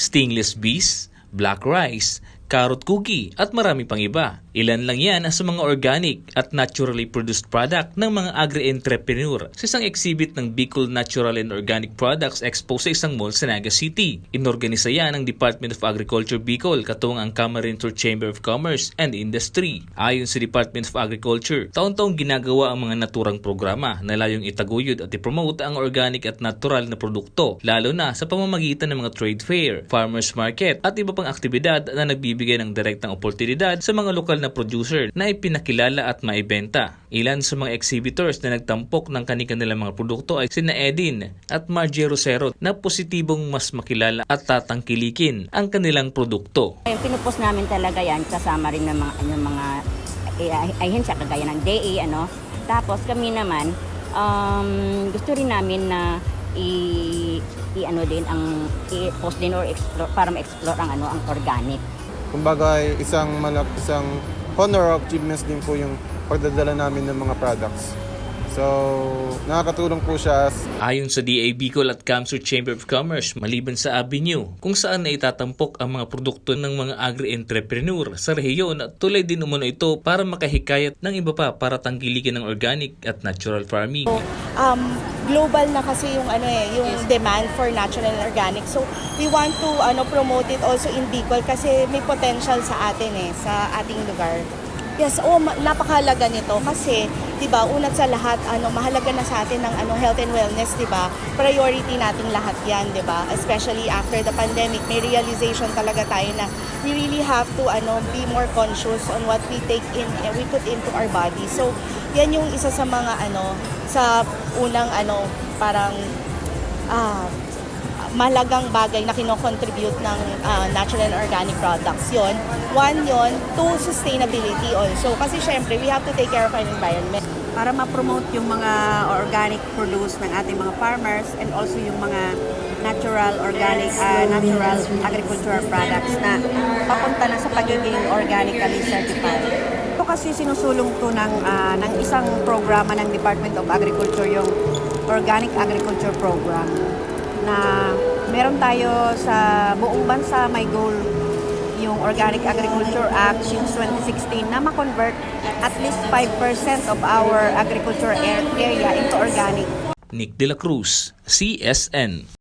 stainless bees, black rice, carrot cookie at marami pang iba. Ilan lang yan sa mga organic at naturally produced product ng mga agri-entrepreneur sa isang exhibit ng Bicol Natural and Organic Products Expo sa isang mall sa Naga City. Inorganisa yan ng Department of Agriculture Bicol katuwang ang Camarines Chamber of Commerce and Industry. Ayon sa Department of Agriculture, taon-taong ginagawa ang mga naturang programa na layong itaguyod at ipromote ang organic at natural na produkto, lalo na sa pamamagitan ng mga trade fair, farmers market at iba pang aktibidad na nagbibigay ng direktang oportunidad sa mga lokal na producer na ipinakilala at maibenta. Ilan sa mga exhibitors na nagtampok ng kanilang mga produkto ay sina Edin at Margie Rosero na positibong mas makilala at tatangkilikin ang kanilang produkto. Pinupos namin talaga yan kasama rin ng mga ahensya kagaya ng DA Tapos kami naman gusto rin namin na i-post din or explore para ma-explore ang organic. Kumbaga isang honor of achievements din po yung pagdadala namin ng mga products. So, nakakatulong po siya. Ayon sa DA Bicol at Camsur Chamber of Commerce, maliban sa Avenue, kung saan na itatampok ang mga produkto ng mga agri-entrepreneur sa rehiyon at tulay din umano ito para makahikayat ng iba pa para tangkilikin ng organic at natural farming. Global na kasi yung yung demand for natural and organic. So, we want to promote it also in Bicol kasi may potential sa atin sa ating lugar. Yes, napakahalaga nito kasi 'di ba, unat sa lahat mahalaga na sa atin ng health and wellness, 'di ba? Priority nating lahat 'yan, 'di ba? Especially after the pandemic, may realization talaga tayo na we really have to be more conscious on what we take in and we put into our body. So, 'yan yung isa sa mga sa unang parang mahalagang bagay na kino-contribute ng natural and organic products. One, to sustainability also. Kasi syempre, we have to take care of our environment. Para ma-promote yung mga organic produce ng ating mga farmers and also yung mga natural, organic, natural agricultural products na papunta na sa pagiging organically certified. Ito kasi sinusulong to ng isang programa ng Department of Agriculture, yung Organic Agriculture Program, na meron tayo sa buong bansa, may goal yung Organic Agriculture Act since 2016 na ma-convert at least 5% of our agriculture area into organic. Nick De La Cruz, CSN.